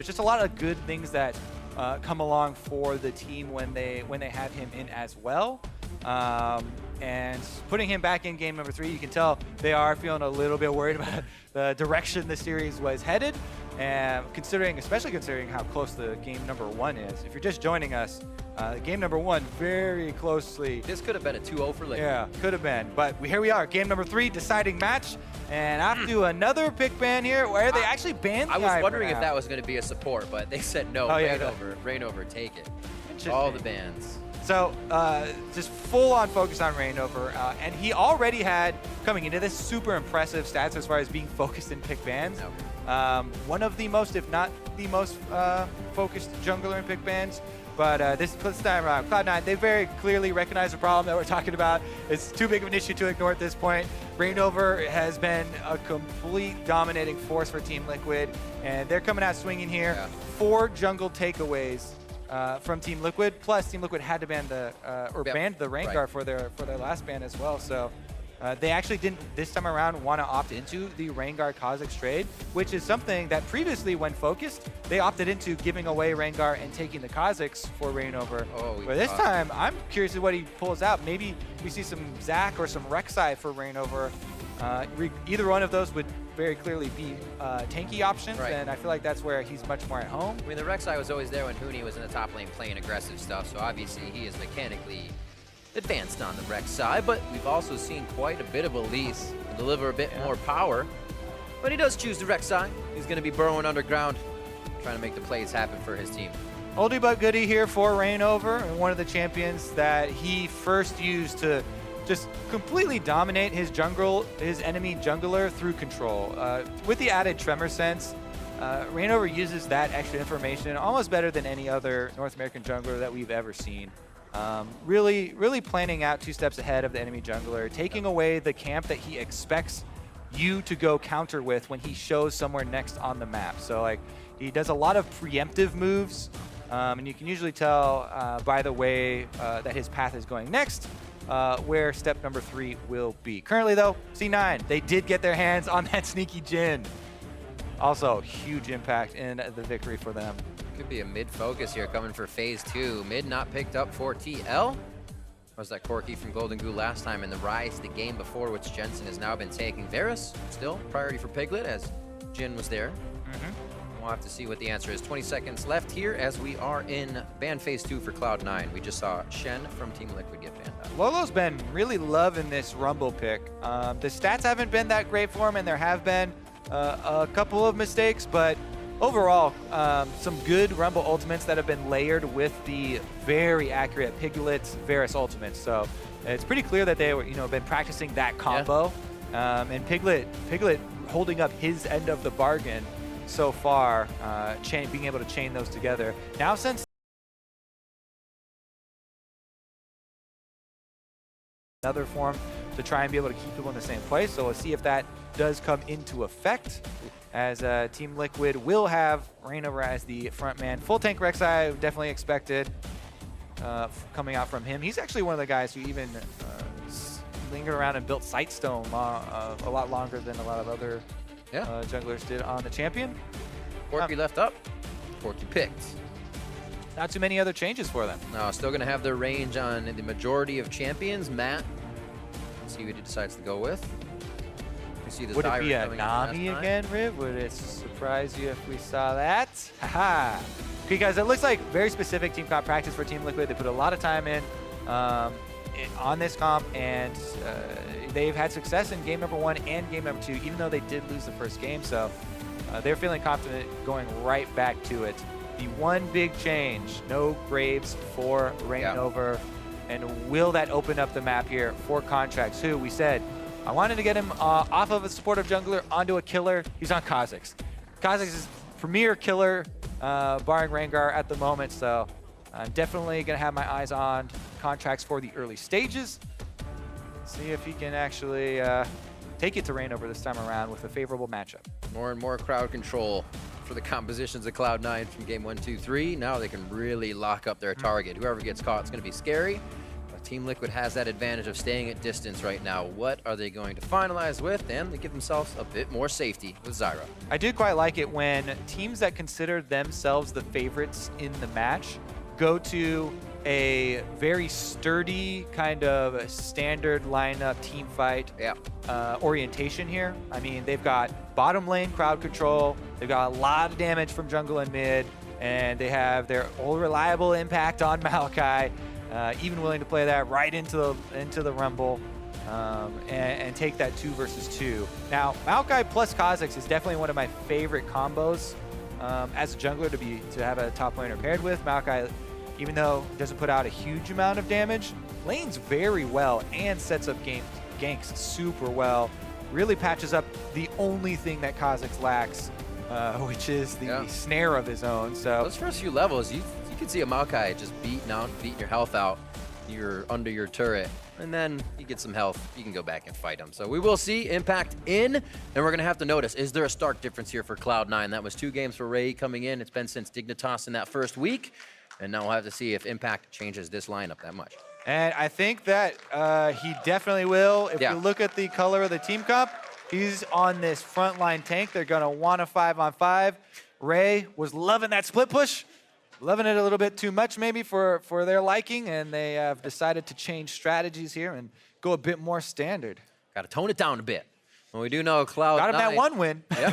There's just a lot of good things that come along for the team when they have him in as well. And putting him back in game number 3, you can tell they are feeling a little bit worried about the direction the series was headed. And especially considering how close the game number 1 is. If you're just joining us, game number 1 very closely. This could have been a 2-0 for Liquid. Yeah, could have been. But here we are, game number 3, deciding match. And after another pick ban here, where they actually banned the I was wondering now. if that was going to be a support, but they said no, ReignOver, take it. All the bans. So just full-on focus on ReignOver, and he already had, coming into this, super impressive stats as far as being focused in pick bans. One of the most, if not the most focused jungler in pick bans. But this time around, Cloud9, they very clearly recognize the problem that we're talking about. It's too big of an issue to ignore at this point. ReignOver has been a complete dominating force for Team Liquid, and they're coming out swinging here. 4 jungle takeaways from Team Liquid. Plus, Team Liquid had to ban the banned the Rengar for their last ban as well. So they actually didn't this time around want to opt into the Rengar Kha'Zix trade, which is something that previously, when focused, they opted into giving away Rengar and taking the Kha'Zix for ReignOver. But this time, I'm curious what he pulls out. Maybe we see some Zac or some Rek'Sai for ReignOver. Either one of those would very clearly be tanky options, and I feel like that's where he's much more at home. I mean, the Rek'Sai was always there when Huni was in the top lane playing aggressive stuff, so obviously he is mechanically advanced on the Rek'Sai, but we've also seen quite a bit of Elise deliver a bit more power. But he does choose the Rek'Sai. He's going to be burrowing underground, trying to make the plays happen for his team. Oldie but goodie here for ReignOver, and one of the champions that he first used to just completely dominate his enemy jungler through control. With the added Tremor Sense, ReignOver uses that extra information almost better than any other North American jungler that we've ever seen. Really planning out 2 steps ahead of the enemy jungler, taking away the camp that he expects you to go counter with when he shows somewhere next on the map. So like, he does a lot of preemptive moves, and you can usually tell by the way that his path is going next, where step number 3 will be. Currently though, C9, they did get their hands on that sneaky Jhin. Also, huge impact in the victory for them. Could be a mid focus here coming for phase 2. Mid not picked up for TL. Was that Corki from GoldenGlue last time in the Ryze the game before, which Jensen has now been taking. Varus, still priority for Piglet as Jhin was there. We'll have to see what the answer is. 20 seconds left here as we are in ban phase 2 for Cloud9. We just saw Shen from Team Liquid get banned out. Lourlo's been really loving this Rumble pick. The stats haven't been that great for him, and there have been a couple of mistakes, but overall, some good Rumble ultimates that have been layered with the very accurate Piglet Varus ultimates. So it's pretty clear that they were, been practicing that combo. And Piglet holding up his end of the bargain so far, being able to chain those together. Now, since another form to try and be able to keep people in the same place, so we'll see if that does come into effect, as Team Liquid will have ReignOver as the front man. Full tank Rek'Sai, definitely expected coming out from him. He's actually one of the guys who even lingered around and built Sightstone a lot longer than a lot of other junglers did on the champion. Corki left up, Corki picked. Not too many other changes for them. No, still going to have their range on the majority of champions. Matt, let's see what he decides to go with. See the Would Zyre it be a Nami again, Riv? Would it surprise you if we saw that? Haha. Okay, guys, it looks like very specific team comp practice for Team Liquid. They put a lot of time in on this comp, and they've had success in game number 1 and game number 2, even though they did lose the first game. So they're feeling confident going right back to it. The one big change, no Graves for ReignOver. And will that open up the map here for Contractz, who we said, I wanted to get him off of a supportive jungler onto a killer. He's on Kha'Zix. Kha'Zix is premier killer, barring Rengar at the moment, so I'm definitely going to have my eyes on Contractz for the early stages. See if he can actually take it to ReignOver this time around with a favorable matchup. More and more crowd control for the compositions of Cloud9 from game 1, 2, 3. Now they can really lock up their target. Whoever gets caught is going to be scary. Team Liquid has that advantage of staying at distance right now. What are they going to finalize with? And they give themselves a bit more safety with Zyre. I did quite like it when teams that consider themselves the favorites in the match go to a very sturdy kind of standard lineup team fight orientation here. I mean, they've got bottom lane crowd control, they've got a lot of damage from jungle and mid, and they have their old reliable impact on Maokai, even willing to play that right into the rumble and take that 2 versus 2. Now, Maokai plus Kha'Zix is definitely one of my favorite combos as a jungler to have a top laner paired with. Maokai, even though it doesn't put out a huge amount of damage, lanes very well and sets up ganks super well. Really patches up the only thing that Kha'Zix lacks, which is the snare of his own. So those first few levels, you can see a Maokai just beating your health out. You're under your turret, and then you get some health. You can go back and fight him. So we will see Impact in, and we're gonna have to notice, is there a stark difference here for Cloud9? That was 2 games for Ray coming in. It's been since Dignitas in that first week. And now we'll have to see if Impact changes this lineup that much. And I think that he definitely will. If you look at the color of the team comp, he's on this frontline tank. They're going to want a 5-on-5. Ray was loving that split push, loving it a little bit too much maybe for their liking, and they have decided to change strategies here and go a bit more standard. Got to tone it down a bit. Well, we do know Cloud9. Got him that 1 win. Yep.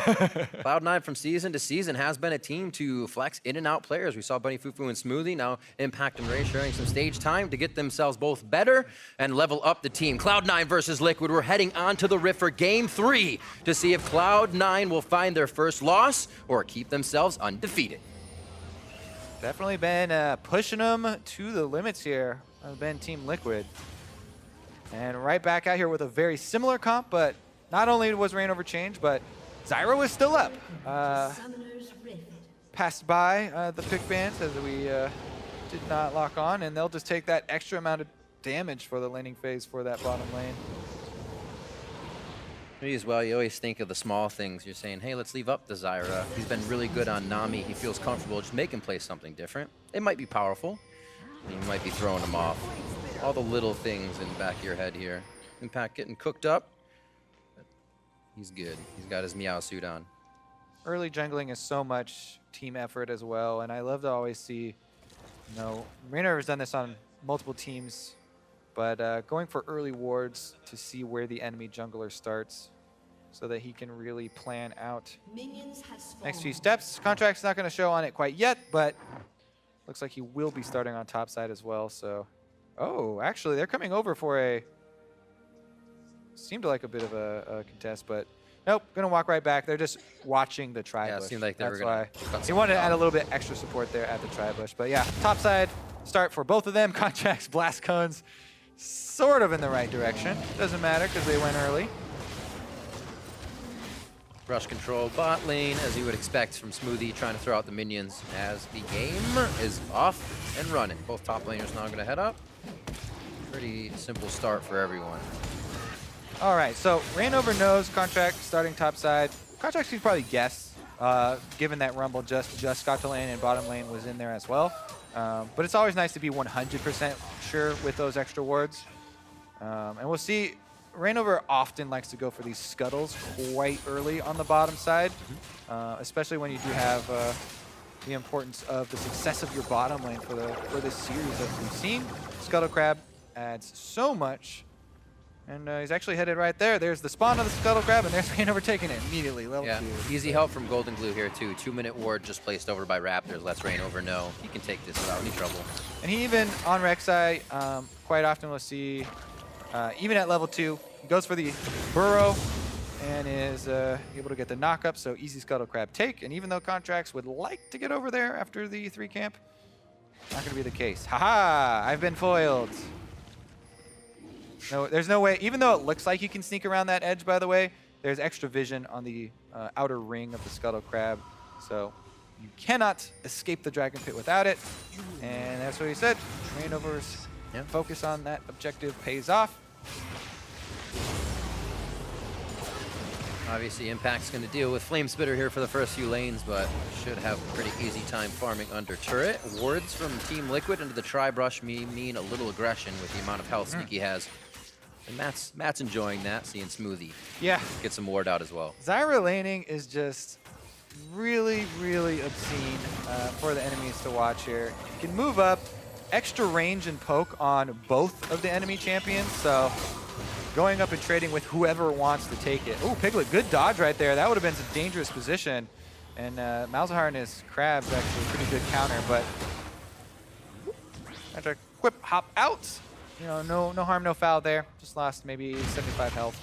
Cloud9 from season to season has been a team to flex in and out players. We saw Bunny Fufu and Smoothie. Now Impact and Ray sharing some stage time to get themselves both better and level up the team. Cloud9 versus Liquid. We're heading on to the Rift for Game 3 to see if Cloud9 will find their first loss or keep themselves undefeated. Definitely been pushing them to the limits here. Been Team Liquid. And right back out here with a very similar comp, but not only was ReignOver changed, but Zyre was still up. Passed by the pick bands as we did not lock on, and they'll just take that extra amount of damage for the laning phase for that bottom lane. Me as well, you always think of the small things. You're saying, hey, let's leave up the Zyre. He's been really good on Nami. He feels comfortable. Just make him play something different. It might be powerful. You might be throwing him off. All the little things in the back of your head here. Impact getting cooked up. He's good. He's got his Meow suit on. Early jungling is so much team effort as well, and I love to always see, ReignOver has done this on multiple teams, but going for early wards to see where the enemy jungler starts so that he can really plan out next few steps. Contract's not going to show on it quite yet, but looks like he will be starting on top side as well. So, oh, actually, they're coming over for a... Seemed like a bit of a contest, but nope, gonna walk right back. They're just watching the tri-bush. Yeah, it seemed like they were gonna. That's he wanted to add a little bit extra support there at the tri-bush, but yeah, top side start for both of them. Contractz, blast cones, sort of in the right direction. Doesn't matter because they went early. Rush control bot lane, as you would expect from Smoothie, trying to throw out the minions as the game is off and running. Both top laners now gonna head up. Pretty simple start for everyone. All right, so ReignOver knows Contractz starting top side. Contractz can probably guess, given that Rumble just got to lane and bottom lane was in there as well. But it's always nice to be 100% sure with those extra wards. And we'll see, ReignOver often likes to go for these scuttles quite early on the bottom side, especially when you do have the importance of the success of your bottom lane for this series that we've seen. Scuttle Crab adds so much. And he's actually headed right there. There's the spawn of the Scuttle Crab, and there's ReignOver taking it immediately. Level 2. Easy help from GoldenGlue here, too. 2-minute ward just placed over by Raptors. Lets ReignOver know he can take this without any trouble. And he even, on Rek'Sai, quite often we'll see, even at level 2, he goes for the burrow and is able to get the knock-up, so easy Scuttle Crab take. And even though Contractz would like to get over there after the 3 camp, not going to be the case. Haha! I've been foiled. No, there's no way. Even though it looks like you can sneak around that edge, by the way, there's extra vision on the outer ring of the Scuttle Crab. So you cannot escape the Dragon Pit without it. And that's what he said. ReignOver's focus on that objective pays off. Obviously, Impact's going to deal with Flame Spitter here for the first few lanes, but should have a pretty easy time farming under turret. Wards from Team Liquid into the Tri-Brush mean a little aggression with the amount of health Sneaky has. And Matt's enjoying that, seeing Smoothie get some ward out as well. Zyre laning is just really, really obscene for the enemies to watch here. You can move up, extra range and poke on both of the enemy champions, so going up and trading with whoever wants to take it. Oh, Piglet, good dodge right there. That would have been a dangerous position. And Malzahar and his crab's actually a pretty good counter, but had to quip hop out. You know, no harm, no foul there. Just lost maybe 75 health.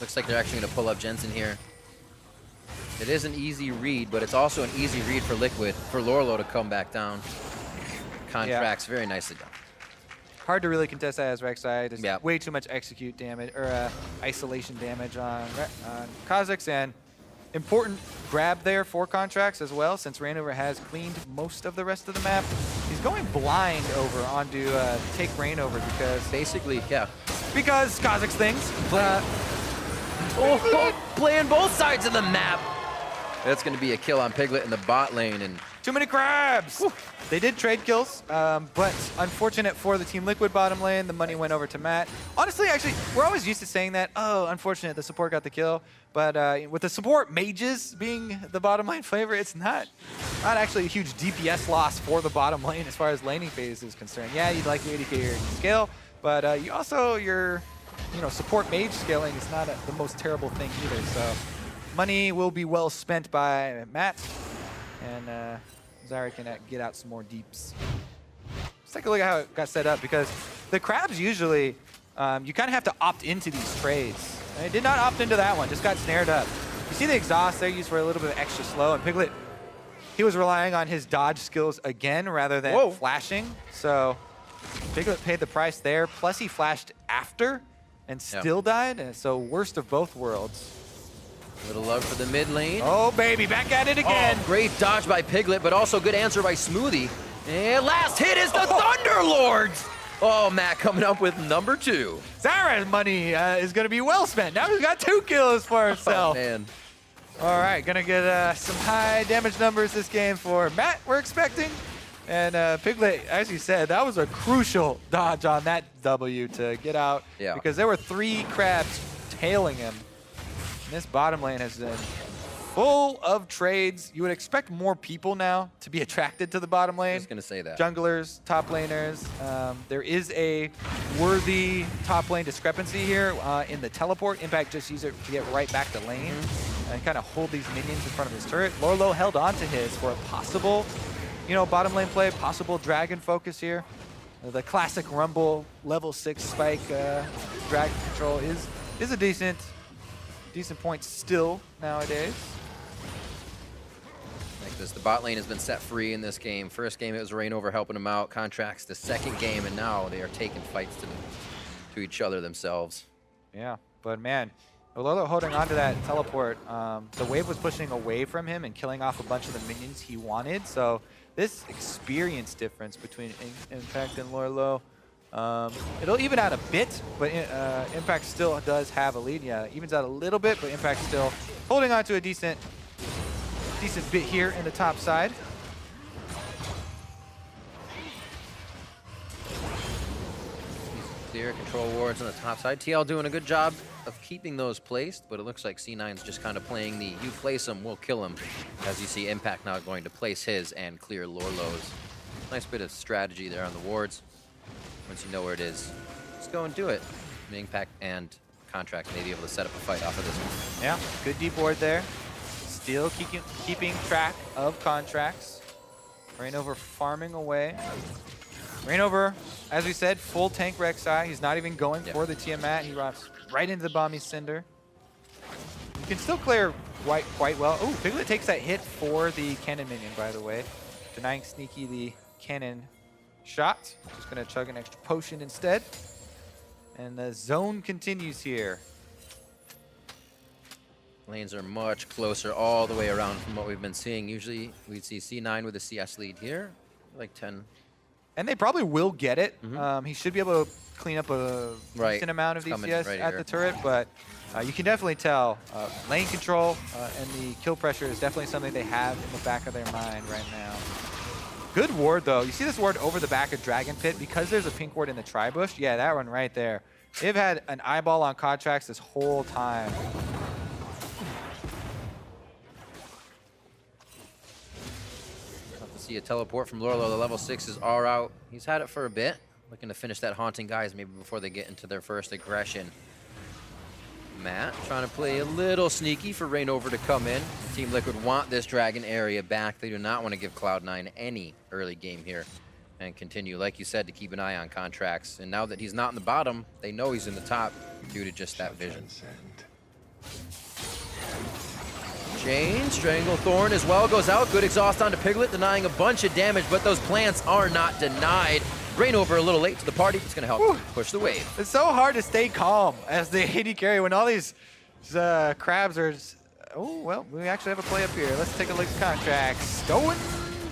Looks like they're actually going to pull up Jensen here. It is an easy read, but it's also an easy read for Liquid, for Lourlo to come back down. Contractz very nicely done. Hard to really contest that as Rek'Sai. There's way too much execute damage, or isolation damage on Kha'Zix, and important grab there for Contractz as well, since ReignOver has cleaned most of the rest of the map. He's going blind over onto take ReignOver because... Basically, because Kha'Zix things. Playing both sides of the map. That's going to be a kill on Piglet in the bot lane, and too many crabs! Whew. They did trade kills, but unfortunate for the Team Liquid bottom lane. The money went over to Matt. Honestly, actually, we're always used to saying that, oh, unfortunate, the support got the kill. But with the support mages being the bottom lane flavor, it's not actually a huge DPS loss for the bottom lane as far as laning phase is concerned. Yeah, you'd like your ADK scale, but you also, your support mage scaling is not the most terrible thing either. So money will be well spent by Matt, and Zyre can get out some more deeps. Let's take a look at how it got set up, because the crabs usually, you kind of have to opt into these trades. And it did not opt into that one, just got snared up. You see the exhaust there used for a little bit of extra slow, and Piglet, he was relying on his dodge skills again rather than flashing. So Piglet paid the price there, plus he flashed after and still died, and so worst of both worlds. Little love for the mid lane. Oh, baby, back at it again. Oh, great dodge by Piglet, but also good answer by Smoothie. And last hit is the Thunderlords. Oh, Matt coming up with number 2. Zyre's money is going to be well spent. Now he's got 2 kills for himself. Oh, man. All right, going to get some high damage numbers this game for Matt, we're expecting. And Piglet, as you said, that was a crucial dodge on that W to get out. Because there were 3 crabs tailing him. And this bottom lane has been full of trades. You would expect more people now to be attracted to the bottom lane. I was going to say that. Junglers, top laners. There is a worthy top lane discrepancy here in the teleport. Impact just used it to get right back to lane and kind of hold these minions in front of his turret. Lourlo held on to his for a possible, bottom lane play, possible dragon focus here. The classic Rumble level 6 spike dragon control is a decent point still nowadays. Like this, the bot lane has been set free in this game. First game, it was ReignOver helping them out. Contractz the second game, and now they are taking fights to each other themselves. Yeah, but man, Lourlo holding on to that teleport. The wave was pushing away from him and killing off a bunch of the minions he wanted. So this experience difference between Impact and Lourlo, it'll even out a bit, but Impact still does have a lead. Yeah, evens out a little bit, but Impact still holding on to a decent bit here in the top side. Clear control wards on the top side. TL doing a good job of keeping those placed, but it looks like C9's just kind of playing the you place him, we'll kill him. As you see, Impact now going to place his and clear Lourlo's. Nice bit of strategy there on the wards. Once you know where it is, just go and do it. Impact and Contractz may be able to set up a fight off of this one. Yeah, good deep ward there. Still keeping track of Contractz. ReignOver farming away. ReignOver, as we said, full tank Rek'Sai. He's not even going for the Tiamat. He rocks right into the Bomby Cinder. You can still clear quite well. Oh, Piglet takes that hit for the cannon minion, by the way. Denying Sneaky the cannon shot. Just going to chug an extra potion instead. And the zone continues here. Lanes are much closer all the way around from what we've been seeing. Usually we'd see C9 with a CS lead here, like 10. And they probably will get it. He should be able to clean up a decent amount of DCS at the turret, but you can definitely tell lane control and the kill pressure is definitely something they have in the back of their mind right now. Good ward, though. You see this ward over the back of Dragon Pit? Because there's a pink ward in the tri-bush? Yeah, that one right there. They've had an eyeball on Contractz this whole time. Love to see a teleport from Lourlo. The level 6s are out. He's had it for a bit. Looking to finish that Haunting Guys maybe before they get into their first aggression. Matt trying to play a little sneaky for ReignOver to come in. Team Liquid want this Dragon area back. They do not want to give Cloud9 any early game here and continue, like you said, to keep an eye on Contractz. And now that he's not in the bottom, they know he's in the top due to just that vision. Jhin, Strangle Thorn as well goes out. Good exhaust onto Piglet, denying a bunch of damage, but those plants are not denied. ReignOver a little late to the party. It's going to help push the wave. It's so hard to stay calm as the AD carry when all these crabs are... Oh, well, we actually have a play up here. Let's take a look at Contractz. Going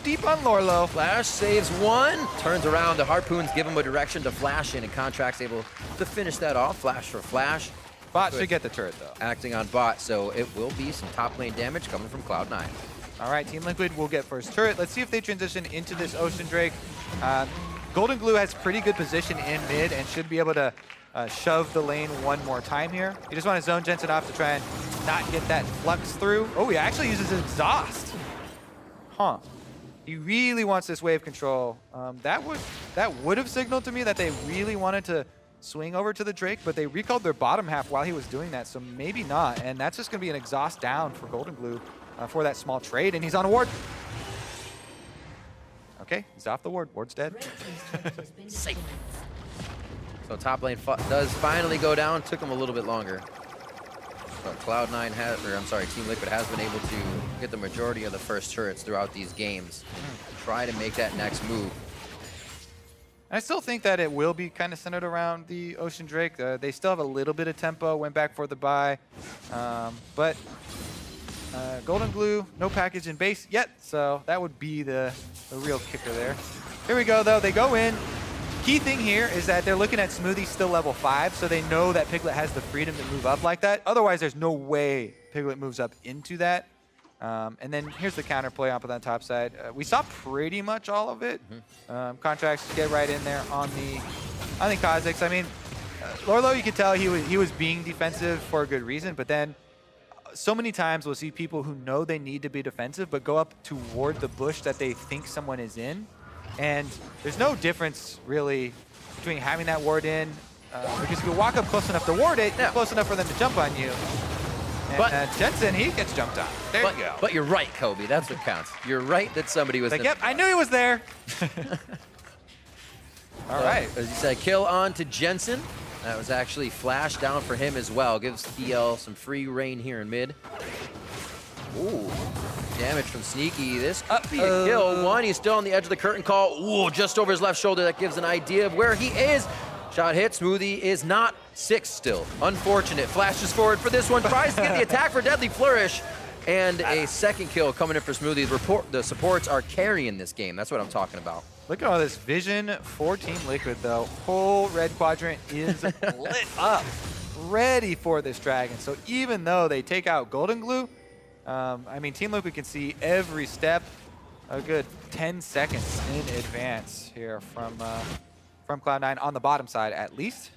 deep on Lourlo. Flash saves one. Turns around. The harpoons give him a direction to flash in, and Contractz able to finish that off. Flash for flash. Bot should get the turret, though. Acting on bot, so it will be some top lane damage coming from Cloud9. All right, Team Liquid will get first turret. Let's see if they transition into this Ocean Drake. GoldenGlue has pretty good position in mid and should be able to shove the lane one more time here. You just want to zone Jensen off to try and not get that flux through. Oh, he actually uses exhaust. Huh. He really wants this wave control. That would have signaled to me that they really wanted to swing over to the Drake, but they recalled their bottom half while he was doing that, so maybe not. And that's just going to be an exhaust down for GoldenGlue for that small trade, and he's on a ward. Okay, he's off the ward. Ward's dead. Safe. So top lane does finally go down. Took him a little bit longer. But Cloud9 has, or I'm sorry, Team Liquid has been able to get the majority of the first turrets throughout these games. Try to make that next move. I still think that it will be kind of centered around the Ocean Drake. They still have a little bit of tempo, went back for the buy. But GoldenGlue, no package in base yet, so that would be the real kicker there. Here we go, though. They go in. Key thing here is that they're looking at Smoothie still level 5, so they know that Piglet has the freedom to move up like that. Otherwise, there's no way Piglet moves up into that. And then here's the counterplay up on the top side. We saw pretty much all of it. Contractz get right in there on the Kha'Zix. I mean, Lourlo, you could tell he was being defensive for a good reason, but then so many times we'll see people who know they need to be defensive but go up toward the bush that they think someone is in. And there's no difference really between having that ward in, because if you walk up close enough to ward it, you're close enough for them to jump on you. And but Jensen, he gets jumped on. There you go. But you're right, Kobe. That's what counts. You're right that somebody was. Like, yep, I knew he was there. All right. As you said, kill on to Jensen. That was actually flash down for him as well. Gives TL some free reign here in mid. Ooh, damage from Sneaky. This could be a kill. One, he's still on the edge of the curtain call. Ooh, just over his left shoulder. That gives an idea of where he is. Shot hit. Smoothie is not 6 still. Unfortunate. Flashes forward for this one. Tries to get the attack for Deadly Flourish. And a second kill coming in for Smoothie. The supports are carrying this game. That's what I'm talking about. Look at all this vision for Team Liquid, though. Whole red quadrant is lit up, ready for this dragon. So even though they take out GoldenGlue, I mean, Team Liquid can see every step a good 10 seconds in advance here from Cloud9 on the bottom side, at least.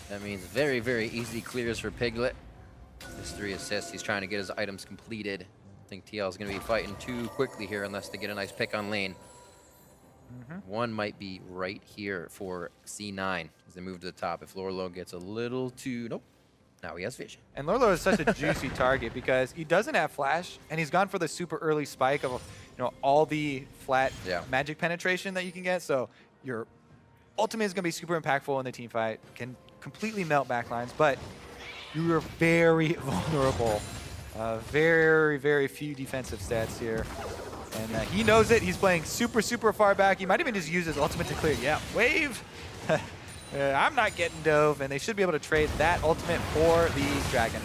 That means very, very easy clears for Piglet. His 3 assists. He's trying to get his items completed. I think TL is going to be fighting too quickly here unless they get a nice pick on lane. One might be right here for C9 as they move to the top. If Lourlo gets a little too... Nope. Now he has vision. And Lourlo is such a juicy target because he doesn't have flash, and he's gone for the super early spike of all the flat magic penetration that you can get. So your ultimate is going to be super impactful in the team fight. Can completely melt backlines, but you are very vulnerable. Very, very few defensive stats here. And he knows it. He's playing super, super far back. He might even just use his ultimate to clear. Yeah, wave. I'm not getting dove, and they should be able to trade that ultimate for the dragon.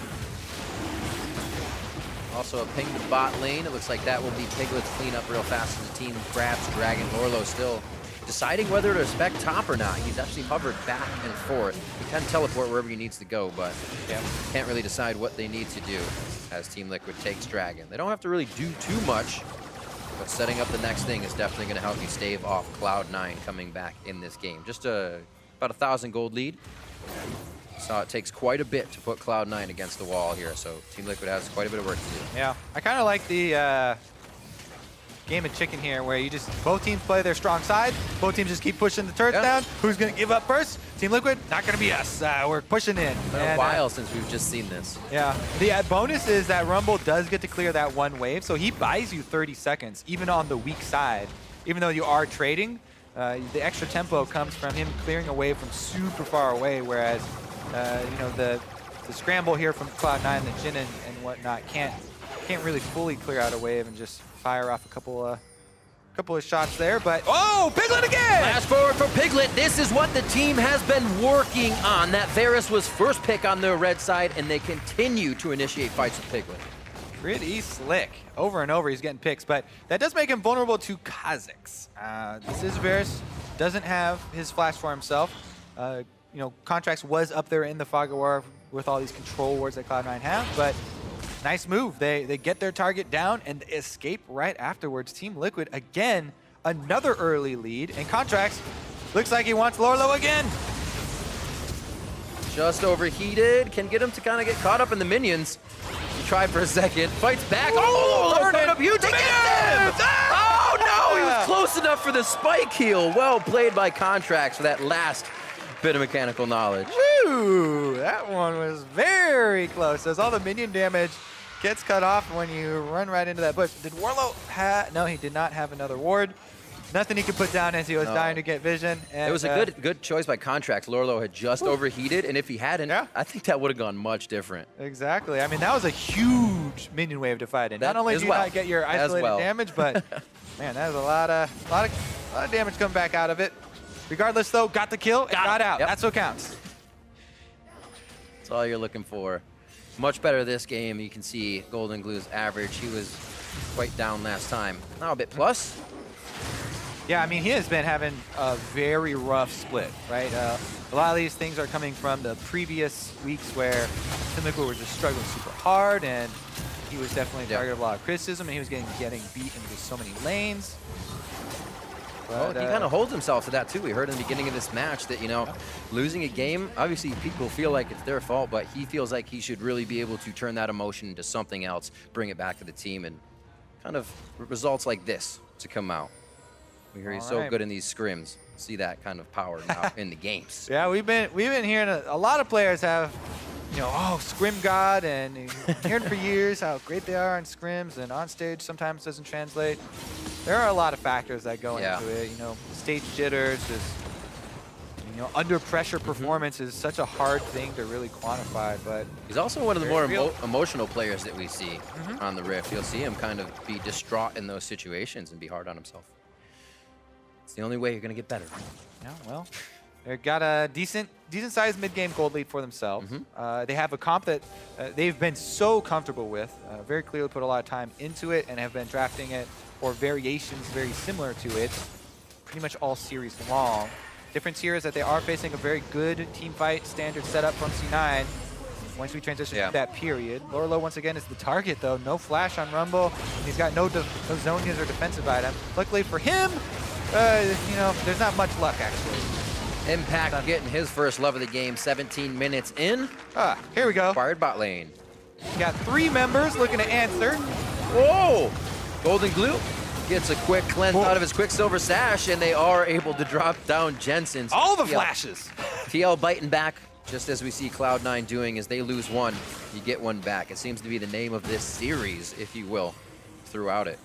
Also a ping to bot lane. It looks like that will be Piglet's cleanup real fast as the team grabs dragon. Lourlo still deciding whether to spec top or not. He's actually hovered back and forth. He can teleport wherever he needs to go, but can't really decide what they need to do as Team Liquid takes Dragon. They don't have to really do too much, but setting up the next thing is definitely going to help you stave off Cloud9 coming back in this game. Just about 1,000 gold lead. So it takes quite a bit to put Cloud9 against the wall here, so Team Liquid has quite a bit of work to do. Yeah, I kind of like the game of chicken here, where you just both teams play their strong side, both teams just keep pushing the turrets down. Who's going to give up first? Team Liquid, not going to be us. We're pushing in. It's been a while since we've just seen this. Yeah, the bonus is that Rumble does get to clear that one wave, so he buys you 30 seconds, even on the weak side. Even though you are trading, the extra tempo comes from him clearing a wave from super far away, whereas you know, the scramble here from Cloud9, the Jhin and whatnot can't really fully clear out a wave and just fire off a couple of shots there. But oh, Piglet again! Flash forward for Piglet. This is what the team has been working on. That Varus was first pick on the red side, and they continue to initiate fights with Piglet. Pretty slick. Over and over, he's getting picks, but that does make him vulnerable to Kha'Zix. This is Varus, doesn't have his flash for himself. You know, Contractz was up there in the fog of war with all these control wards that Cloud9 have, but nice move. They get their target down and escape right afterwards. Team Liquid, again, another early lead, and Contractz looks like he wants Lourlo again. Just overheated, can get him to kind of get caught up in the minions. He tried for a second, fights back. Oh, Lourlo up huge against him! Oh no, he was close enough for the spike heal. Well played by Contractz for that last bit of mechanical knowledge. Woo! That one was very close. As all the minion damage gets cut off when you run right into that bush. Did Lourlo have... No, he did not have another ward. Nothing he could put down as he was dying to get vision. And, it was a good choice by Contractz. Lourlo had just overheated, and if he hadn't, I think that would have gone much different. Exactly. I mean, that was a huge minion wave to fight in. Not only do you not get your isolated damage, but man, that was a lot of damage coming back out of it. Regardless, though, got the kill and got out. That's what counts. That's all you're looking for. Much better this game. You can see GoldenGlue's average. He was quite down last time. Now a bit plus. Yeah, I mean, he has been having a very rough split, right? A lot of these things are coming from the previous weeks where Team Liquid were just struggling super hard, and he was definitely a target of a lot of criticism, and he was getting beat into so many lanes. But, he kind of holds himself to that too. We heard in the beginning of this match that, you know, losing a game, obviously people feel like it's their fault, but he feels like he should really be able to turn that emotion into something else, bring it back to the team, and kind of results like this to come out. We hear he's so good in these scrims. See that kind of power now in the games. Yeah, we've been hearing a lot of players have, you know, oh, scrim god, and hearing for years how great they are on scrims, and on stage sometimes doesn't translate. There are a lot of factors that go into it. You know, stage jitters, just, you know, under pressure performance is such a hard thing to really quantify. But he's also one of the more emotional players that we see on the Rift. You'll see him kind of be distraught in those situations and be hard on himself. It's the only way you're going to get better. Yeah, well, they've got a decent-sized mid-game gold lead for themselves. They have a comp that they've been so comfortable with, very clearly put a lot of time into it, and have been drafting it or variations very similar to it pretty much all series long. Difference here is that they are facing a very good team fight standard setup from C9 once we transition to that period. Lourlo, once again, is the target, though. No flash on Rumble. He's got no zonias or defensive item. Luckily for him, you know, there's not much luck, actually. Impact getting his first love of the game, 17 minutes in. Here we go. Acquired bot lane. Got 3 members looking to answer. Whoa! GoldenGlue gets a quick cleanse out of his Quicksilver Sash, and they are able to drop down Jensen. All the flashes. TL biting back, just as we see Cloud9 doing, as they lose one, you get one back. It seems to be the name of this series, if you will, throughout it.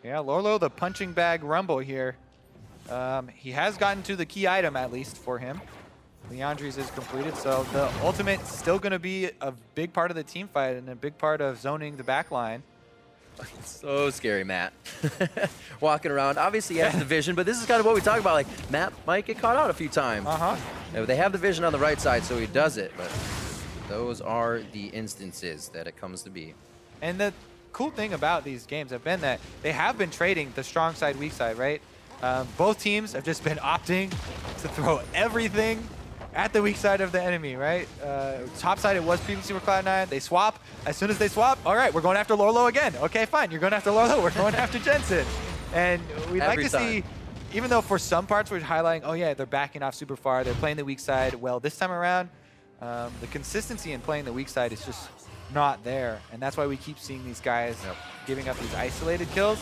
Yeah, Lourlo, the punching bag Rumble here. He has gotten to the key item, at least, for him. Leandri's is completed, so the ultimate's still going to be a big part of the team fight and a big part of zoning the back line. So scary, Matt. Walking around. Obviously, he has the vision, but this is kind of what we talk about. Like, Matt might get caught out a few times. They have the vision on the right side, so he does it, but those are the instances that it comes to be. And the cool thing about these games have been that they have been trading the strong side, weak side, right? Both teams have just been opting to throw everything at the weak side of the enemy, right? Top side, it was previously for Cloud9. They swap. As soon as they swap, all right, we're going after Lourlo again. Okay, fine, you're going after Lourlo, we're going after Jensen. And we'd like to see, even though for some parts we're highlighting, oh yeah, they're backing off super far, they're playing the weak side. Well, this time around, the consistency in playing the weak side is just not there. And that's why we keep seeing these guys giving up these isolated kills.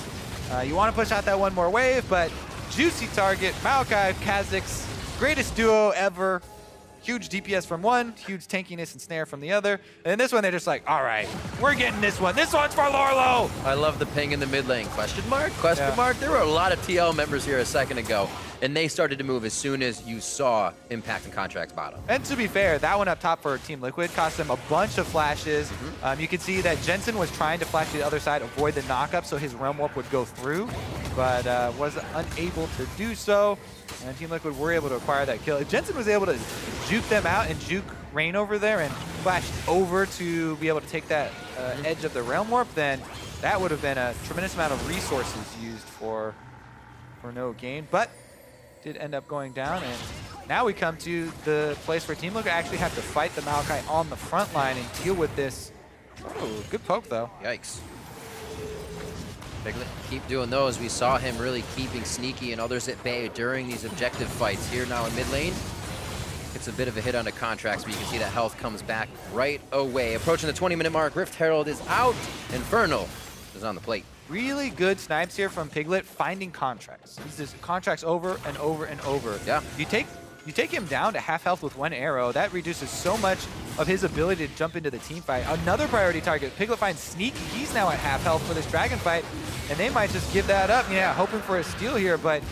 You want to push out that one more wave, but juicy target, Maokai, Kha'Zix, greatest duo ever. Huge DPS from one, huge tankiness and snare from the other. And this one, they're just like, all right, we're getting this one. This one's for Lourlo. I love the ping in the mid lane. Question mark? Question mark? There were a lot of TL members here a second ago, and they started to move as soon as you saw Impact and Contractz bottom. And to be fair, that one up top for Team Liquid cost them a bunch of flashes. You can see that Jensen was trying to flash to the other side, avoid the knockup so his Realm Warp would go through, but was unable to do so. And Team Liquid were able to acquire that kill. If Jensen was able to juke them out and juke ReignOver there and flashed over to be able to take that edge of the Realm Warp, then that would have been a tremendous amount of resources used for no gain. But did end up going down, and now we come to the place where Team Liquid actually have to fight the Maokai on the front line and deal with this. Oh, good poke though. Yikes. Piglet, keep doing those. We saw him really keeping Sneaky and others at bay during these objective fights. Here now in mid lane, it's a bit of a hit on the Contractz, but you can see that health comes back right away. Approaching the 20-minute mark, Rift Herald is out. Infernal is on the plate. Really good snipes here from Piglet, finding Contractz. He's just Contractz over and over and over. Yeah. You take him down to half health with one arrow. That reduces so much of his ability to jump into the team fight. Another priority target. Piglet finds Sneaky. He's now at half health for this dragon fight, and they might just give that up. Yeah, hoping for a steal here, but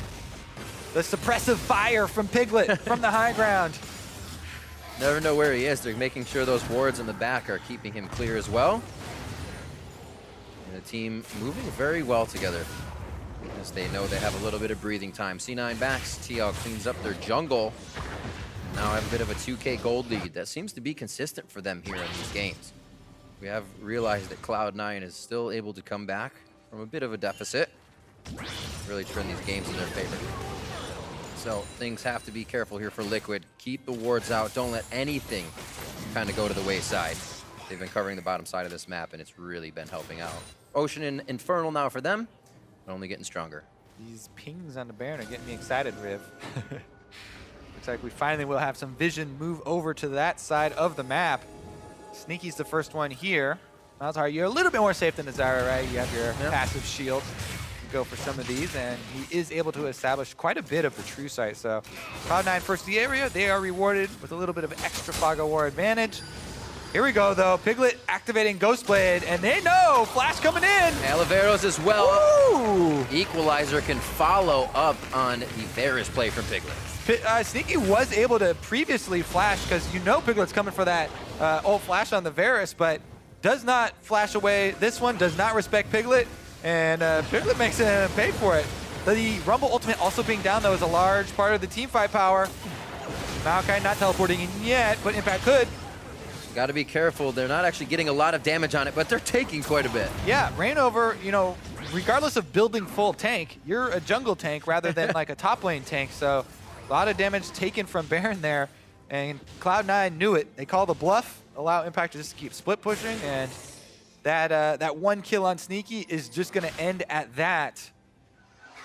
the suppressive fire from Piglet from the high ground. Never know where he is. They're making sure those wards in the back are keeping him clear as well. And the team moving very well together, as they know they have a little bit of breathing time. C9 backs, TL cleans up their jungle. Now have a bit of a 2K gold lead. That seems to be consistent for them here in these games. We have realized that Cloud9 is still able to come back from a bit of a deficit, really turn these games in their favor. So things have to be careful here for Liquid. Keep the wards out. Don't let anything kind of go to the wayside. They've been covering the bottom side of this map, and it's really been helping out. Ocean and Infernal now for them, but only getting stronger. These pings on the Baron are getting me excited, Riv. Looks like we finally will have some vision move over to that side of the map. Sneaky's the first one here. Malzahar, you're a little bit more safe than the Zyre, right? You have your passive shield. You go for some of these, and he is able to establish quite a bit of the true sight. So Cloud9 first the area. They are rewarded with a little bit of extra fog of war advantage. Here we go, though. Piglet activating Ghostblade, and they know Flash coming in. Alaveros as well. Ooh. Equalizer can follow up on the Varus play from Piglet. Sneaky was able to previously flash, because you know Piglet's coming for that ult flash on the Varus, but does not flash away. This one does not respect Piglet, and Piglet makes him pay for it. The Rumble ultimate also being down, though, is a large part of the team fight power. Maokai not teleporting in yet, but Impact could. Got to be careful. They're not actually getting a lot of damage on it, but they're taking quite a bit. Yeah, ReignOver, you know, regardless of building full tank, you're a jungle tank rather than like a top lane tank. So a lot of damage taken from Baron there, and Cloud9 knew it. They call the bluff, allow Impact to just keep split pushing, and that one kill on Sneaky is just going to end at that.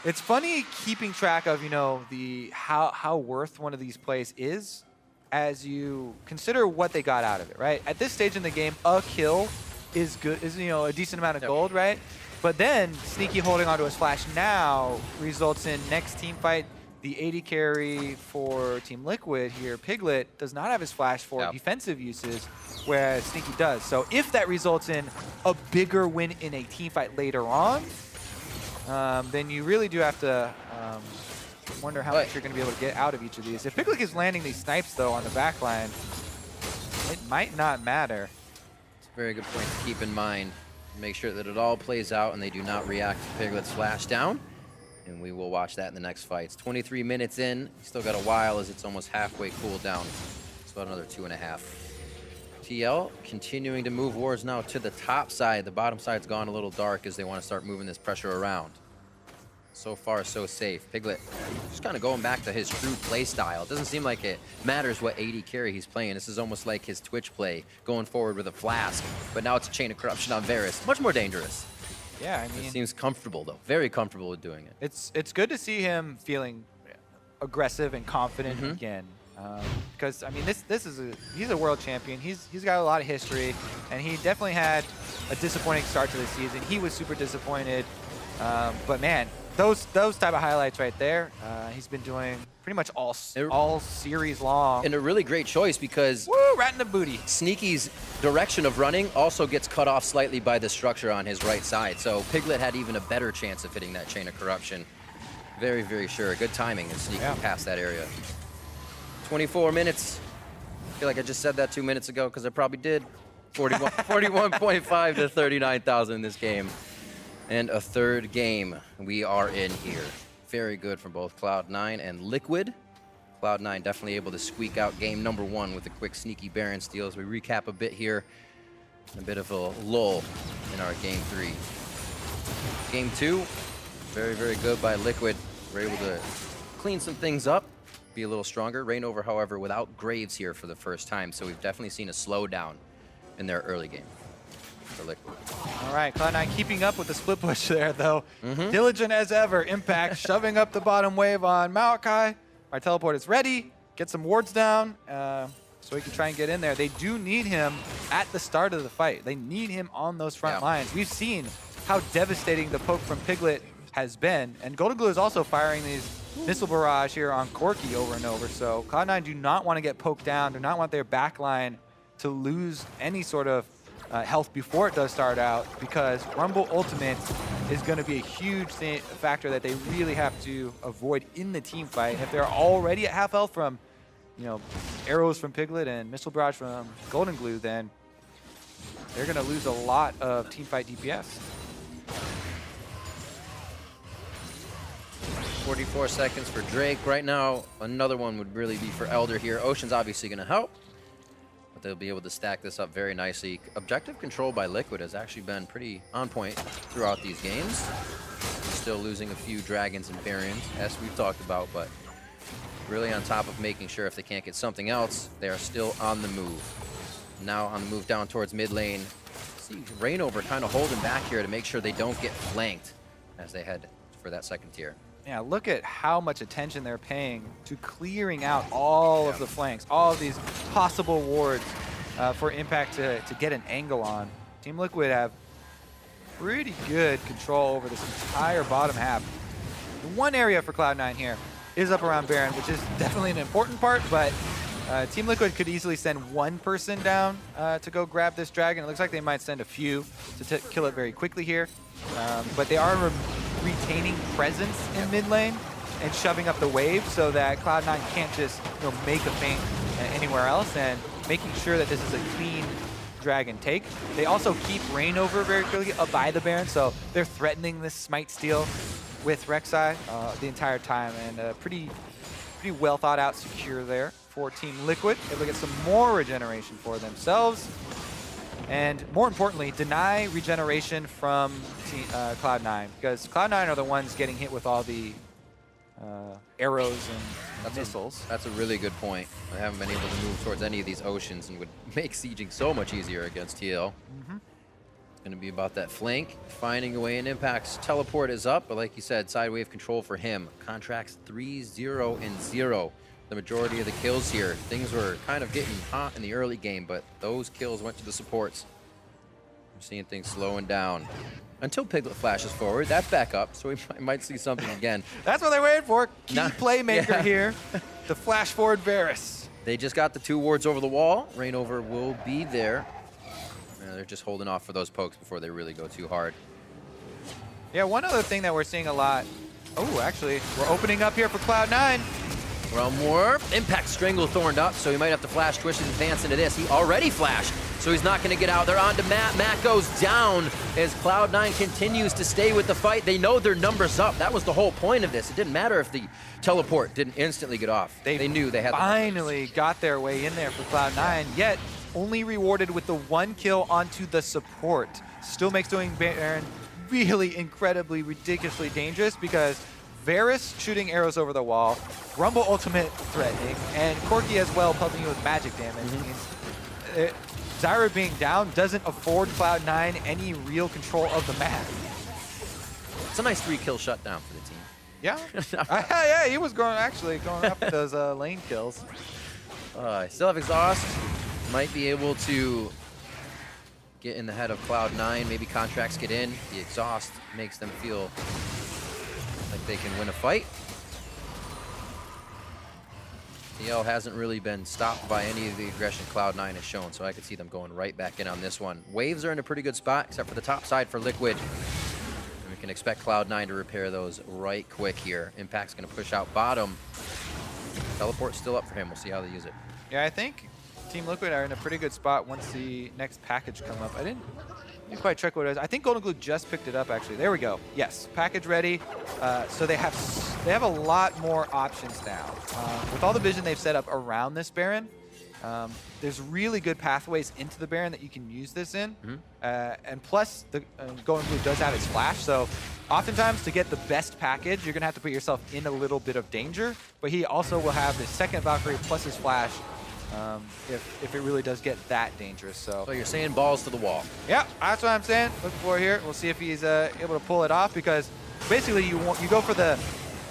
It's funny keeping track of, you know, the how worth one of these plays is, as you consider what they got out of it, right? At this stage in the game, a kill is good, you know, a decent amount of gold, right? But then Sneaky holding onto his flash now results in next team fight. The AD carry for Team Liquid here, Piglet, does not have his flash for defensive uses, whereas Sneaky does. So if that results in a bigger win in a team fight later on, then you really do have to wonder how much you're going to be able to get out of each of these. If Piglet is landing these snipes, though, on the back line, it might not matter. It's a very good point to keep in mind. Make sure that it all plays out and they do not react to Piglet's flash down. And we will watch that in the next fights. 23 minutes in. Still got a while as it's almost halfway cooled down. It's about another 2.5. TL continuing to move wards now to the top side. The bottom side's gone a little dark as they want to start moving this pressure around. So far, so safe. Piglet just kind of going back to his true play style. It doesn't seem like it matters what AD carry he's playing. This is almost like his Twitch play, going forward with a flask. But now it's a Chain of Corruption on Varus. Much more dangerous. Yeah, I mean, it seems comfortable though. Very comfortable with doing it. It's good to see him feeling aggressive and confident again. Because I mean, he's a world champion. He's got a lot of history, and he definitely had a disappointing start to the season. He was super disappointed, but man, those type of highlights right there, he's been doing pretty much all series long. And a really great choice because woo, right in the booty. Sneaky's direction of running also gets cut off slightly by the structure on his right side. So Piglet had even a better chance of hitting that Chain of Corruption. Very, very sure. Good timing as Sneaky past that area. 24 minutes. I feel like I just said that 2 minutes ago because I probably did. 41.5 to 39,000 in this game. And a third game we are in here. Very good from both Cloud9 and Liquid. Cloud9 definitely able to squeak out game number 1 with a quick sneaky Baron steal. As we recap a bit here, a bit of a lull in our game 3. Game 2, very, very good by Liquid. We're able to clean some things up, be a little stronger. ReignOver, however, without Graves here for the first time, so we've definitely seen a slowdown in their early game for Liquid. All right, Cloud9 keeping up with the split push there, though. Diligent as ever. Impact shoving up the bottom wave on Maokai. Our teleport is ready. Get some wards down so he can try and get in there. They do need him at the start of the fight. They need him on those front lines. We've seen how devastating the poke from Piglet has been, and GoldenGlue is also firing these missile barrage here on Corki over and over. So Cloud9 do not want to get poked down, do not want their backline to lose any sort of health before it does start out, because Rumble Ultimate is going to be a huge factor that they really have to avoid in the team fight. And if they're already at half health from, you know, arrows from Piglet and missile barrage from GoldenGlue, then they're going to lose a lot of team fight DPS. 44 seconds for Drake. Right now, another one would really be for Elder here. Ocean's obviously going to help, but they'll be able to stack this up very nicely. Objective control by Liquid has actually been pretty on point throughout these games. Still losing a few dragons and barons, as we've talked about, but really on top of making sure if they can't get something else, they are still on the move. Now on the move down towards mid lane. See ReignOver kind of holding back here to make sure they don't get flanked as they head for that second tier. Yeah, look at how much attention they're paying to clearing out all of the flanks, all of these possible wards for Impact to get an angle on. Team Liquid have pretty good control over this entire bottom half. The one area for Cloud9 here is up around Baron, which is definitely an important part, but Team Liquid could easily send one person down to go grab this dragon. It looks like they might send a few to kill it very quickly here, but they are retaining presence in mid lane and shoving up the wave so that Cloud9 can't just, you know, make a feint anywhere else, and making sure that this is a clean dragon take. They also keep ReignOver very quickly up by the Baron, so they're threatening this smite steal with Rek'Sai the entire time, and pretty well thought out secure there for Team Liquid. Able to get some more regeneration for themselves, and more importantly, deny regeneration from Cloud9, because Cloud9 are the ones getting hit with all the arrows and missiles. That's a really good point. I haven't been able to move towards any of these oceans, and would make sieging so much easier against TL. It's going to be about that flank, finding a way in. Impact's teleport is up, but like you said, side wave control for him. Contractz 3-0-0. The majority of the kills here. Things were kind of getting hot in the early game, but those kills went to the supports. I'm seeing things slowing down until Piglet flashes forward. That's back up, so we might see something again. That's what they're waiting for. Key playmaker here, the flash forward Varus. They just got the 2 wards over the wall. ReignOver will be there. They're just holding off for those pokes before they really go too hard. Yeah, one other thing that we're seeing a lot. Oh, actually, we're opening up here for Cloud9. Realm Warp. Impact Stranglethorned up, so he might have to flash Twitch and advance into this. He already flashed, so he's not going to get out. They're on to Matt. Matt goes down as Cloud9 continues to stay with the fight. They know their numbers up. That was the whole point of this. It didn't matter if the teleport didn't instantly get off. They knew they had finally got their way in there for Cloud9, yet only rewarded with the 1 kill onto the support. Still makes doing Baron really incredibly, ridiculously dangerous because Varus shooting arrows over the wall, Rumble ultimate threatening, and Corki as well pelting you with magic damage means Zyre being down doesn't afford Cloud9 any real control of the map. It's a nice 3-kill shutdown for the team. Yeah, yeah, he was going up with those lane kills. Still have exhaust. Might be able to get in the head of Cloud9. Maybe Contractz get in. The exhaust makes them feel like they can win a fight. TL hasn't really been stopped by any of the aggression Cloud9 has shown, so I could see them going right back in on this one. Waves are in a pretty good spot, except for the top side for Liquid. And we can expect Cloud9 to repair those right quick here. Impact's going to push out bottom. Teleport's still up for him. We'll see how they use it. Yeah, I think Team Liquid are in a pretty good spot once the next package come up. I didn't quite check what it is. I think GoldenGlue just picked it up, actually. There we go. Yes, package ready. So they have a lot more options now. With all the vision they've set up around this Baron, there's really good pathways into the Baron that you can use this in. And plus, the GoldenGlue does have its flash, so oftentimes to get the best package, you're going to have to put yourself in a little bit of danger. But he also will have the second Valkyrie plus his flash if it really does get that dangerous. So you're saying balls to the wall. Yeah, that's what I'm saying. Looking for here. We'll see if he's able to pull it off, because basically you go for the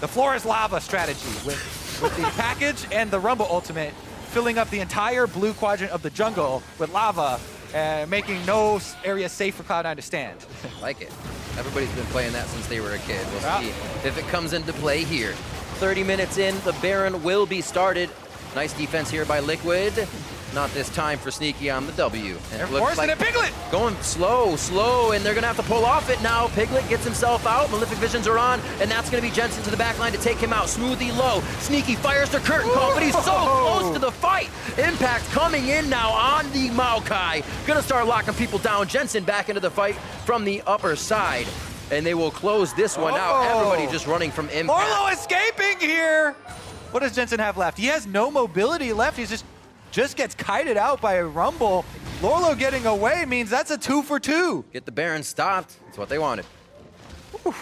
floor is lava strategy with the package and the Rumble ultimate, filling up the entire blue quadrant of the jungle with lava and making no area safe for Cloud9 to stand. Like it. Everybody's been playing that since they were a kid. We'll see if it comes into play here. 30 minutes in, the Baron will be started. Nice defense here by Liquid. Not this time for Sneaky on the W. And they're forcing it, Piglet! Going slow, and they're gonna have to pull off it now. Piglet gets himself out, Malefic Visions are on, and that's gonna be Jensen to the back line to take him out. Smoothie low, Sneaky fires the curtain call, but he's so close to the fight. Impact coming in now on the Maokai. Gonna start locking people down. Jensen back into the fight from the upper side, and they will close this one out. Everybody just running from Impact. Lourlo escaping here! What does Jensen have left? He has no mobility left. He's just gets kited out by a Rumble. Lourlo getting away means that's a 2 for 2. Get the Baron stopped. That's what they wanted. Whew.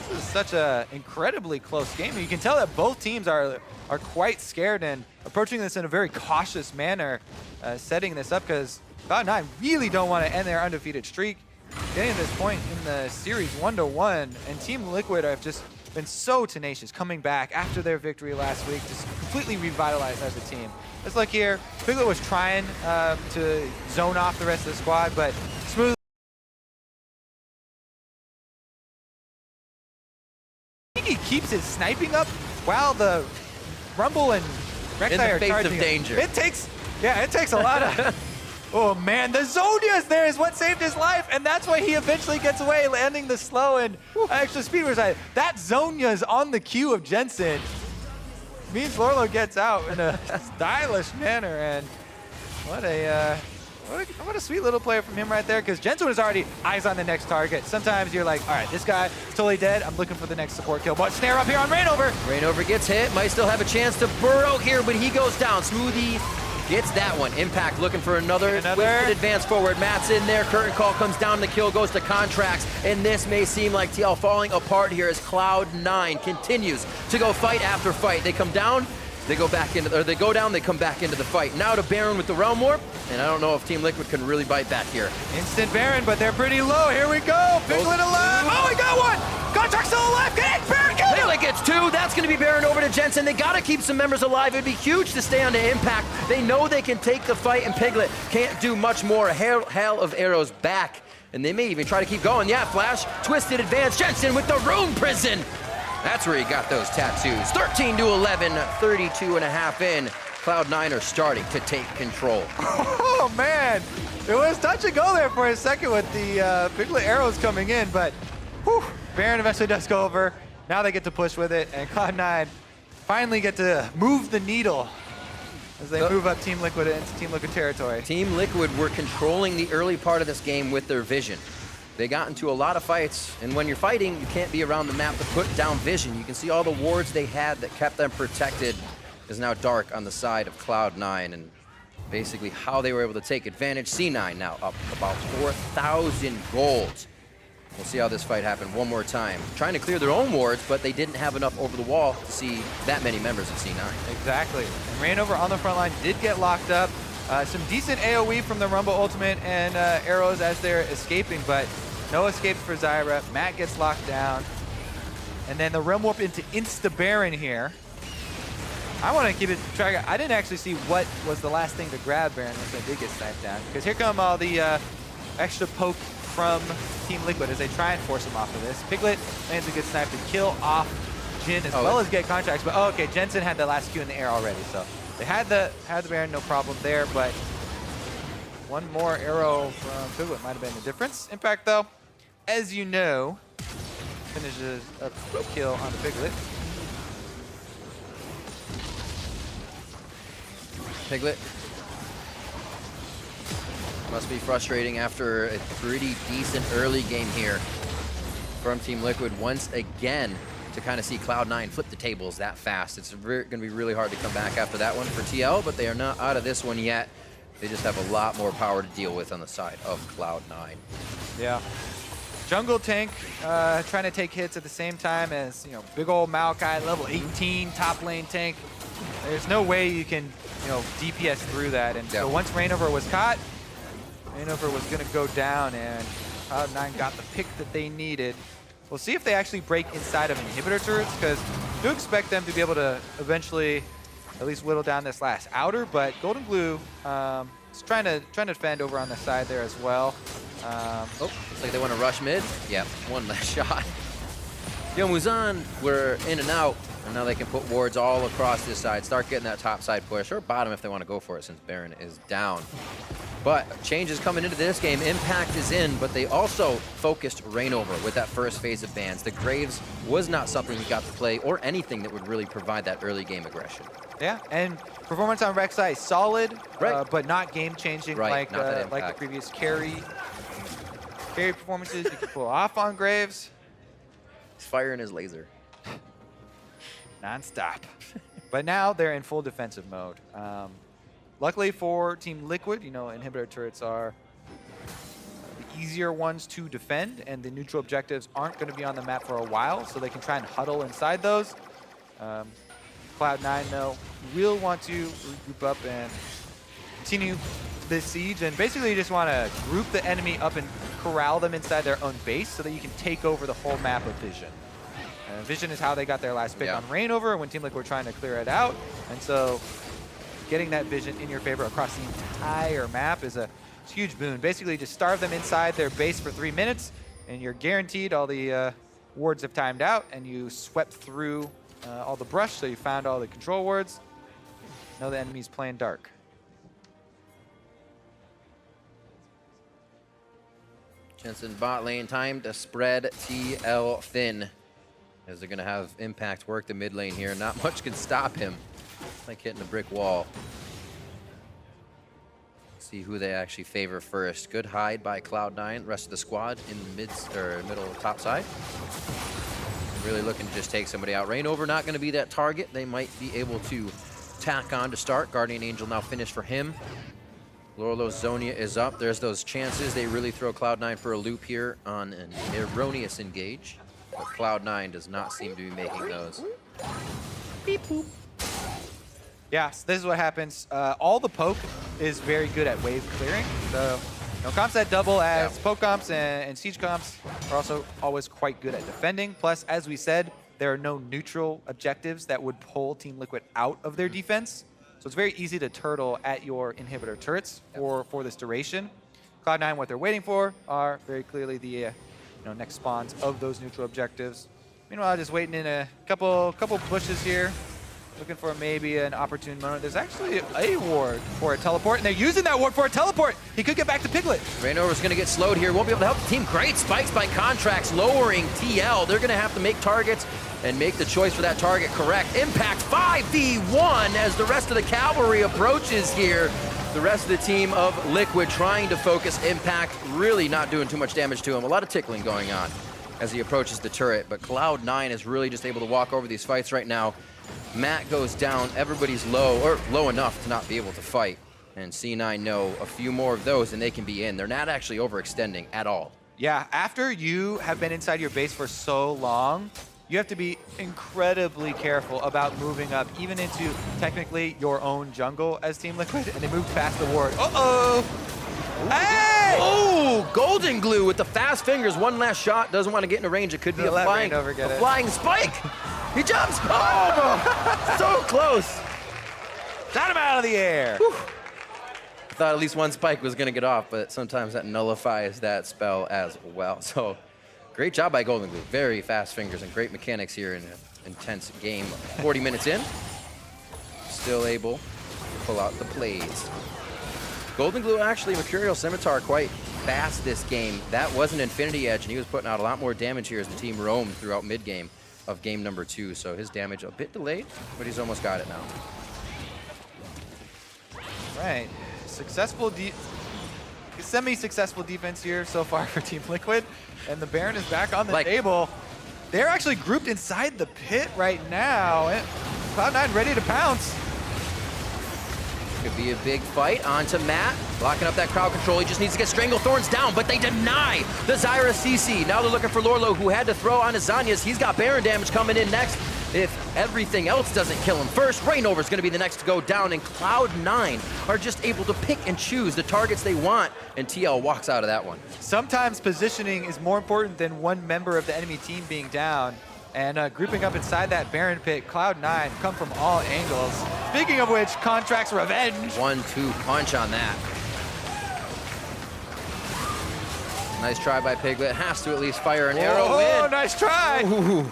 This is such an incredibly close game. You can tell that both teams are quite scared and approaching this in a very cautious manner, setting this up, because Cloud9 really don't want to end their undefeated streak. Getting to this point in the series 1-1, and Team Liquid have just been so tenacious, coming back after their victory last week, just completely revitalized as a team. Let's look here. Piglet was trying to zone off the rest of the squad, but Smoothie keeps his sniping up while the Rumble and Rek'Sai are charging. In the face of danger. It takes a lot of... Oh man, the Zonia's there is what saved his life, and that's why he eventually gets away, landing the slow and extra speed. That Zonia's on the queue of Jensen. Means Lourlo gets out in a stylish manner, and what a sweet little player from him right there, because Jensen was already eyes on the next target. Sometimes you're like, all right, this guy is totally dead. I'm looking for the next support kill. But snare up here on ReignOver. ReignOver gets hit, might still have a chance to burrow here, but he goes down. Smoothie gets that one. Impact looking for another advance forward. Matt's in there. Curtain call comes down. The kill goes to Contractz. And this may seem like TL falling apart here as Cloud9 continues to go fight after fight. They come down, they go back into, or they go down, they come back into the fight. Now to Baron with the Realm Warp. And I don't know if Team Liquid can really bite back here. Instant Baron, but they're pretty low. Here we go. Piglet alive. Oh, he got one. Contractz still alive. Get Baron, get him. Piglet gets 2. That's going to be Baron over to Jensen. They got to keep some members alive. It'd be huge to stay on the Impact. They know they can take the fight, and Piglet can't do much more. A hail of arrows back, and they may even try to keep going. Yeah, flash, twisted advance. Jensen with the Rune Prison. That's where he got those tattoos. 13-11, 32.5 in. Cloud9 are starting to take control. Oh man, it was touch and go there for a second with the Piglet arrows coming in, but whew, Baron eventually does go over. Now they get to push with it, and Cloud9 finally get to move the needle as they move up Team Liquid into Team Liquid territory. Team Liquid were controlling the early part of this game with their vision. They got into a lot of fights, and when you're fighting, you can't be around the map to put down vision. You can see all the wards they had that kept them protected is now dark on the side of Cloud9, and basically how they were able to take advantage. C9 now up about 4,000 gold We'll see how this fight happened one more time. Trying to clear their own wards, but they didn't have enough over the wall to see that many members of C9. Exactly. And ReignOver on the front line did get locked up. Some decent AoE from the Rumble Ultimate and arrows as they're escaping, but no escapes for Zyre. Matt gets locked down. And then the Realm Warp into Insta-Baron here. I want to keep it track. I didn't actually see what was the last thing to grab Baron once they did get sniped down. Because here come all the extra poke from Team Liquid as they try and force him off of this. Piglet lands a good snipe to kill off Jhin as well as get Contractz. But okay, Jensen had the last Q in the air already, so they had the Baron, no problem there. But one more arrow from Piglet might have been the difference. Impact though, as you know, finishes a kill on the Piglet. Piglet must be frustrating after a pretty decent early game here from Team Liquid once again to kind of see Cloud9 flip the tables that fast. It's going to be really hard to come back after that one for TL, but they are not out of this one yet. They just have a lot more power to deal with on the side of Cloud9. Yeah. Jungle tank trying to take hits at the same time as, you know, big old Maokai, level 18 top lane tank. There's no way you can, you know, DPS through that. And so once ReignOver was caught, ReignOver was going to go down, and Cloud9 got the pick that they needed. We'll see if they actually break inside of inhibitor turrets, because I do expect them to be able to eventually at least whittle down this last outer, but GoldenGlue is trying to defend over on the side there as well. Oh, looks like they want to rush mid. Yep, one last shot. Yo, Muzan were in and out, and now they can put wards all across this side, start getting that top side push, or bottom if they want to go for it since Baron is down. But changes coming into this game. Impact is in, but they also focused ReignOver with that first phase of bans. The Graves was not something he got to play or anything that would really provide that early game aggression. Yeah, and performance on Rek'Sai solid, right. But not game-changing like the previous carry performances you could pull off on Graves. He's firing his laser. Non-stop. But now they're in full defensive mode. Luckily for Team Liquid, you know, inhibitor turrets are the easier ones to defend, and the neutral objectives aren't going to be on the map for a while, so they can try and huddle inside those. Cloud9, though, will want to regroup up and continue this siege, and basically you just want to group the enemy up and corral them inside their own base so that you can take over the whole map of Vision. Vision is how they got their last pick on ReignOver when Team Liquid were trying to clear it out, and so getting that Vision in your favor across the entire map is a huge boon. Basically, just starve them inside their base for 3 minutes, and you're guaranteed all the wards have timed out, and you swept through all the brush, so you found all the control wards. Know the enemy's playing dark. Jensen bot lane, time to spread TL thin, as they're going to have Impact work the mid lane here. Not much can stop him. Like hitting a brick wall. See who they actually favor first. Good hide by Cloud9. Rest of the squad in the middle top side. Really looking to just take somebody out. ReignOver not going to be that target. They might be able to tack on to start. Guardian Angel now finished for him. Lourlo's Zonia is up. There's those chances. They really throw Cloud9 for a loop here on an erroneous engage. But Cloud9 does not seem to be making those. Beep boop. Yeah, so this is what happens. All the poke is very good at wave clearing. So, you know, comps that double as poke comps and siege comps are also always quite good at defending. Plus, as we said, there are no neutral objectives that would pull Team Liquid out of their defense. So it's very easy to turtle at your inhibitor turrets for this duration. Cloud9, what they're waiting for are very clearly the next spawns of those neutral objectives. Meanwhile, just waiting in a couple bushes here. Looking for maybe an opportune moment. There's actually a ward for a teleport, and they're using that ward for a teleport. He could get back to Piglet. ReignOver's going to get slowed here. Won't be able to help the team. Great spikes by Contractz, lowering TL. They're going to have to make targets and make the choice for that target correct. Impact 5v1 as the rest of the cavalry approaches here. The rest of the team of Liquid trying to focus. Impact really not doing too much damage to him. A lot of tickling going on as he approaches the turret, but Cloud9 is really just able to walk over these fights right now. Matt goes down, everybody's low, or low enough to not be able to fight. And C9 know a few more of those and they can be in. They're not actually overextending at all. Yeah, after you have been inside your base for so long, you have to be incredibly careful about moving up, even into technically your own jungle as Team Liquid, and they moved past the ward. Uh-oh! Hey! Oh, GoldenGlue with the fast fingers. One last shot. Doesn't want to get into range. It could be a flying spike. He jumps. Oh, so close. Got him out of the air. Whew. I thought at least one spike was going to get off, but sometimes that nullifies that spell as well. So great job by GoldenGlue. Very fast fingers and great mechanics here in an intense game. 40 minutes in. Still able to pull out the plays. GoldenGlue actually Mercurial Scimitar quite fast this game. That was an Infinity Edge, and he was putting out a lot more damage here as the team roamed throughout mid-game of game number 2. So his damage a bit delayed, but he's almost got it now. Right. Successful, semi-successful defense here so far for Team Liquid, and the Baron is back on the table. They're actually grouped inside the pit right now, and Cloud9 ready to pounce. Could be a big fight. Onto Matt, blocking up that crowd control. He just needs to get Stranglethorns down, but they deny the Zyre CC. Now they're looking for Lourlo, who had to throw on his Zanyas. He's got Baron damage coming in next. If everything else doesn't kill him first, ReignOver is going to be the next to go down, and Cloud9 are just able to pick and choose the targets they want, and TL walks out of that one. Sometimes positioning is more important than one member of the enemy team being down. And grouping up inside that Baron pit, Cloud9 come from all angles. Speaking of which, Contractz revenge. 1-2 punch on that. Nice try by Piglet. Has to at least fire an arrow in. Oh, nice try. Ooh.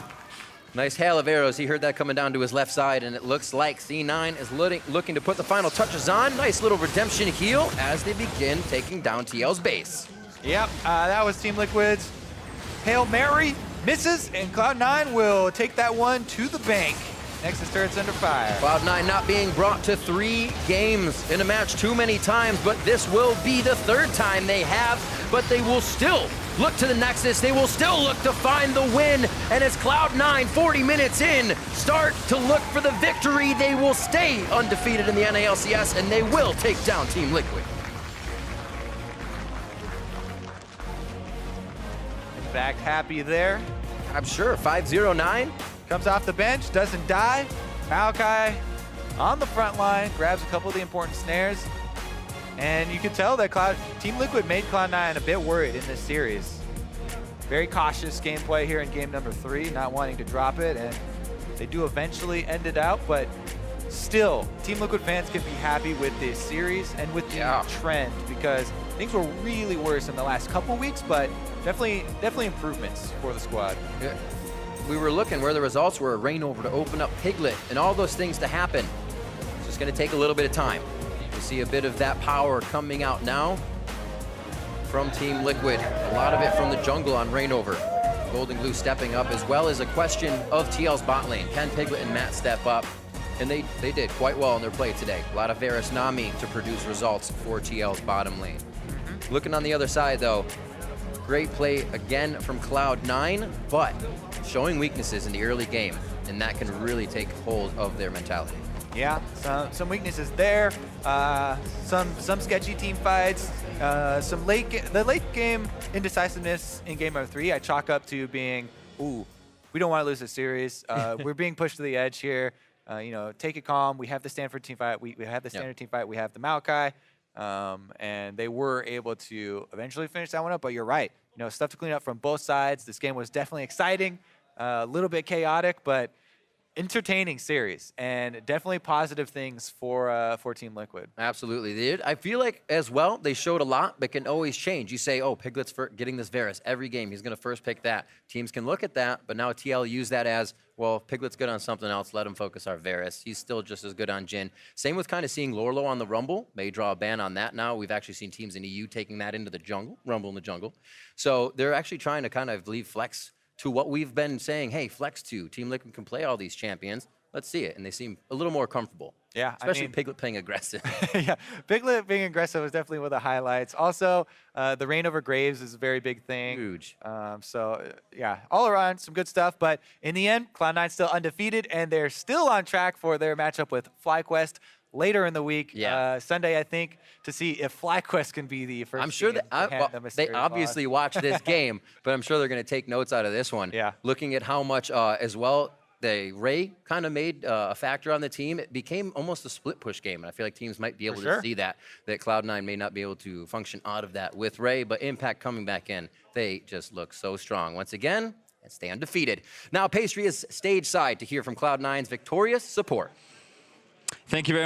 Nice hail of arrows. He heard that coming down to his left side, and it looks like C9 is looking to put the final touches on. Nice little redemption heal as they begin taking down TL's base. Yep, that was Team Liquid's Hail Mary. Misses, and Cloud9 will take that one to the bank. Nexus turret's under fire. Cloud9 not being brought to 3 games in a match too many times, but this will be the 3rd time they have, but they will still look to the Nexus. They will still look to find the win, and as Cloud9, 40 minutes in, start to look for the victory, they will stay undefeated in the NALCS, and they will take down Team Liquid. Back happy there. I'm sure. 5-0-9. Comes off the bench, doesn't die. Maokai on the front line, grabs a couple of the important snares. And you can tell that Team Liquid made Cloud9 a bit worried in this series. Very cautious gameplay here in game number 3, not wanting to drop it. And they do eventually end it out, but still, Team Liquid fans can be happy with this series and with the trend, because things were really worse in the last couple weeks, but definitely improvements for the squad. Yeah. We were looking where the results were. ReignOver to open up Piglet and all those things to happen. It's just going to take a little bit of time. We see a bit of that power coming out now from Team Liquid. A lot of it from the jungle on ReignOver. GoldenGlue stepping up, as well as a question of TL's bot lane. Can Piglet and Matt step up? And they did quite well in their play today. A lot of Varus Nami to produce results for TL's bottom lane. Looking on the other side, though, great play again from Cloud9, but showing weaknesses in the early game, and that can really take hold of their mentality. Yeah, some weaknesses there. Some sketchy team fights. The late game indecisiveness in game of 3, I chalk up to being, ooh, we don't want to lose this series. We're being pushed to the edge here. You know, take it calm. We have the Stanford team fight. We have the standard team fight. We have the Maokai. And they were able to eventually finish that one up, but you're right. You know, stuff to clean up from both sides. This game was definitely exciting, a little bit chaotic, but entertaining series, and definitely positive things for Team Liquid. Absolutely, they did. I feel like as well they showed a lot, but can always change. You say, oh, Piglet's getting this Varus every game. He's going to first pick that. Teams can look at that, but now TL use that as, well, if Piglet's good on something else, let him focus our Varus. He's still just as good on Jhin. Same with kind of seeing Lourlo on the Rumble. May draw a ban on that now. We've actually seen teams in EU taking that into the jungle, Rumble in the jungle. So they're actually trying to kind of leave flex to what we've been saying, hey, flex to. Team Liquid can play all these champions. Let's see it. And they seem a little more comfortable. Yeah, especially Piglet playing aggressive. Yeah, Piglet being aggressive was definitely one of the highlights. Also, the ReignOver Graves is a very big thing. Huge. Yeah, all around, some good stuff. But in the end, Cloud9 still undefeated, and they're still on track for their matchup with FlyQuest later in the week, Yeah. Sunday, I think, to see if FlyQuest can be the first. I'm sure that they obviously watch this game, but I'm sure they're going to take notes out of this one. Yeah. Looking at how much as well the Ray kind of made a factor on the team, it became almost a split push game. And I feel like teams might be able to see that Cloud9 may not be able to function out of that with Ray, but Impact coming back in, they just look so strong. Once again, and stay undefeated. Now Pastry is stage side to hear from Cloud9's victorious support. Thank you very much.